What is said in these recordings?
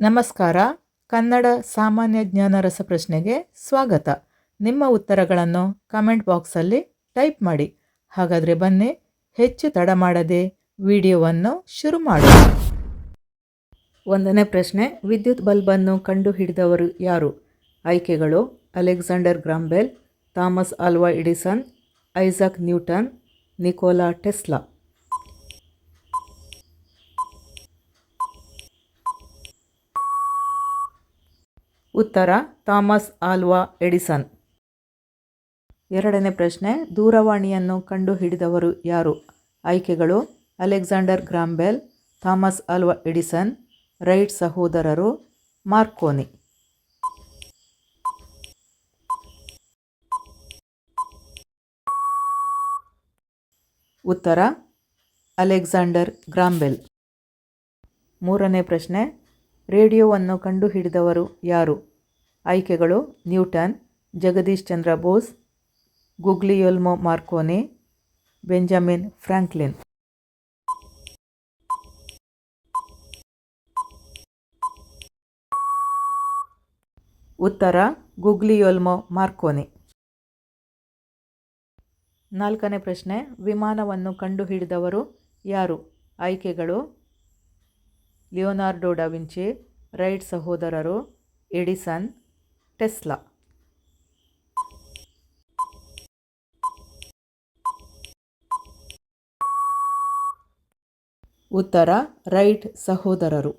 ನಮಸ್ಕಾರ. ಕನ್ನಡ ಸಾಮಾನ್ಯ ಜ್ಞಾನ ರಸಪ್ರಶ್ನೆಗೆ ಸ್ವಾಗತ. ನಿಮ್ಮ ಉತ್ತರಗಳನ್ನು ಕಮೆಂಟ್ ಬಾಕ್ಸಲ್ಲಿ ಟೈಪ್ ಮಾಡಿ. ಹಾಗಾದರೆ ಬನ್ನಿ, ಹೆಚ್ಚು ತಡ ಮಾಡದೆ ವಿಡಿಯೋವನ್ನು ಶುರು ಮಾಡೋಣ. 1ನೇ ಪ್ರಶ್ನೆ, ವಿದ್ಯುತ್ ಬಲ್ಬನ್ನು ಕಂಡುಹಿಡಿದವರು ಯಾರು? ಆಯ್ಕೆಗಳು: Alexander Graham Bell, Thomas Alva Edison, Isaac Newton, Nikola Tesla. ಉತ್ತರ: ಥಾಮಸ್ ಆಲ್ವಾ ಎಡಿಸನ್. 2ನೇ ಪ್ರಶ್ನೆ, ದೂರವಾಣಿಯನ್ನು ಕಂಡುಹಿಡಿದವರು ಯಾರು? ಆಯ್ಕೆಗಳು: Alexander Graham Bell, Thomas Alva Edison, Wright ಸಹೋದರರು, ಮಾರ್ಕೋನಿ. ಉತ್ತರ: ಅಲೆಕ್ಸಾಂಡರ್ ಗ್ರಾಹಂ ಬೆಲ್. 3ನೇ ಪ್ರಶ್ನೆ, ರೇಡಿಯೋವನ್ನು ಕಂಡುಹಿಡಿದವರು ಯಾರು? ಆಯ್ಕೆಗಳು: Newton, Jagadish Chandra Bose, Guglielmo Marconi, Benjamin Franklin. ಉತ್ತರ: ಗುಗ್ಲಿಯೊಲ್ಮೊ ಮಾರ್ಕೋನಿ. 4ನೇ ಪ್ರಶ್ನೆ, ವಿಮಾನವನ್ನು ಕಂಡುಹಿಡಿದವರು ಯಾರು? ಆಯ್ಕೆಗಳು: ಲಿಯೋನಾರ್ಡೊ ಡಾ ವಿಂಚಿ, ರೈಟ್ ಸಹೋದರರು, ಎಡಿಸನ್, ಟೆಸ್ಲಾ. ಉತ್ತರ: ರೈಟ್ ಸಹೋದರರು.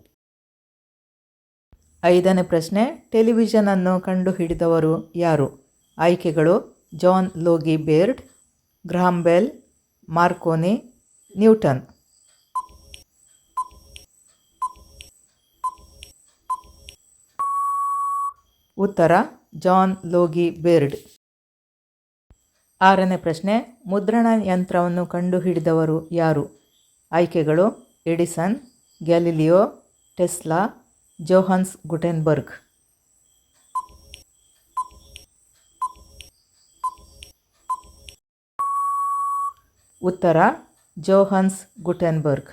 5ನೇ ಪ್ರಶ್ನೆ, ಟೆಲಿವಿಷನ್ ಅನ್ನು ಕಂಡುಹಿಡಿದವರು ಯಾರು? ಆಯ್ಕೆಗಳು: John Logie Baird, Graham Bell, Marconi, Newton. ಉತ್ತರ: ಜಾನ್ ಲೋಗಿ ಬೇರ್ಡ್. 6ನೇ ಪ್ರಶ್ನೆ, ಮುದ್ರಣ ಯಂತ್ರವನ್ನು ಕಂಡುಹಿಡಿದವರು ಯಾರು? ಆಯ್ಕೆಗಳು: Edison, Galileo, Tesla, Johannes Gutenberg. ಉತ್ತರ: ಜೋಹಾನ್ಸ್ ಗುಟೆನ್ಬರ್ಗ್.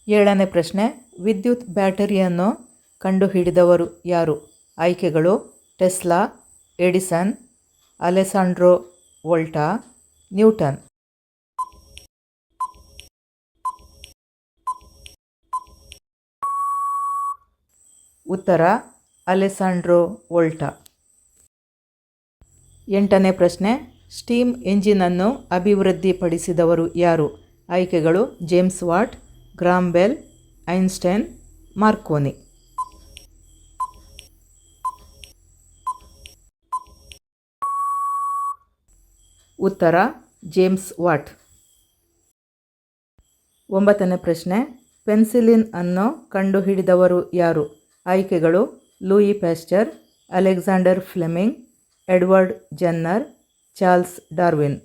7ನೇ ಪ್ರಶ್ನೆ, ವಿದ್ಯುತ್ ಬ್ಯಾಟರಿಯನ್ನು ಕಂಡುಹಿಡಿದವರು ಯಾರು? ಆಯ್ಕೆಗಳು: Tesla, Edison, Alessandro Volta, Newton. ಉತ್ತರ: ಅಲೆಸಾಂಡ್ರೋ ವೋಲ್ಟಾ. 8ನೇ ಪ್ರಶ್ನೆ, ಸ್ಟೀಮ್ ಎಂಜಿನನ್ನು ಅಭಿವೃದ್ಧಿಪಡಿಸಿದವರು ಯಾರು? ಆಯ್ಕೆಗಳು: James Watt, Graham Bell, Einstein, Marconi. ಉತ್ತರ: ಜೇಮ್ಸ್ ವಾಟ್. 9ನೇ ಪ್ರಶ್ನೆ, ಪೆನ್ಸಿಲಿನ್ ಅನ್ನು ಕಂಡುಹಿಡಿದವರು ಯಾರು? ಆಯ್ಕೆಗಳು: Louis Pasteur, Alexander Fleming, Edward Jenner, Charles Darwin.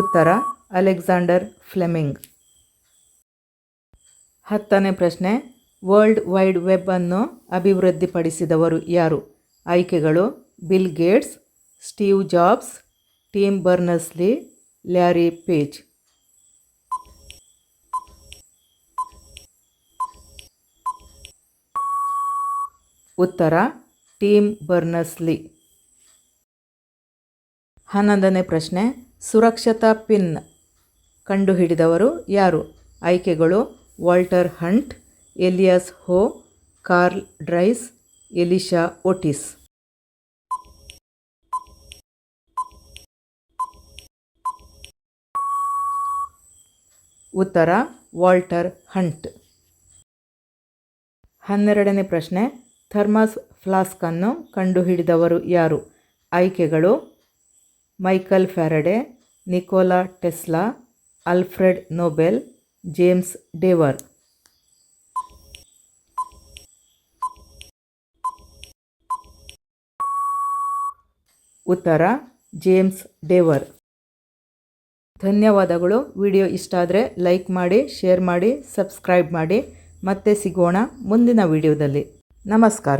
ಉತ್ತರ: ಅಲೆಕ್ಸಾಂಡರ್ ಫ್ಲೆಮಿಂಗ್. 10ನೇ ಪ್ರಶ್ನೆ, ವರ್ಲ್ಡ್ ವೈಡ್ ವೆಬ್ ಅನ್ನು ಅಭಿವೃದ್ಧಿಪಡಿಸಿದವರು ಯಾರು? ಆಯ್ಕೆಗಳು: Bill Gates, Steve Jobs, Tim Berners Lee, Larry Page. ಉತ್ತರ: ಟಿಮ್ ಬರ್ನರ್ಸ್-ಲೀ. 11ನೇ ಪ್ರಶ್ನೆ, ಸುರಕ್ಷತಾ ಪಿನ್ ಕಂಡುಹಿಡಿದವರು ಯಾರು? ಆಯ್ಕೆಗಳು: Walter Hunt, Elias Howe, Karl Drais, Elisha Otis. ಉತ್ತರ: ವಾಲ್ಟರ್ ಹಂಟ್. 12ನೇ ಪ್ರಶ್ನೆ, ಥರ್ಮಾಸ್ ಫ್ಲಾಸ್ಕ್ ಅನ್ನು ಕಂಡುಹಿಡಿದವರು ಯಾರು? ಆಯ್ಕೆಗಳು: Michael Faraday, Nikola Tesla, Alfred Nobel, James Dewar. ಉತ್ತರ: ಜೇಮ್ಸ್ ಡೇವರ್. ಧನ್ಯವಾದಗಳು. ವಿಡಿಯೋ ಇಷ್ಟ ಆದರೆ ಲೈಕ್ ಮಾಡಿ, ಶೇರ್ ಮಾಡಿ, ಸಬ್ಸ್ಕ್ರೈಬ್ ಮಾಡಿ. ಮತ್ತೆ ಸಿಗೋಣ ಮುಂದಿನ ವಿಡಿಯೋದಲ್ಲಿ. ನಮಸ್ಕಾರ.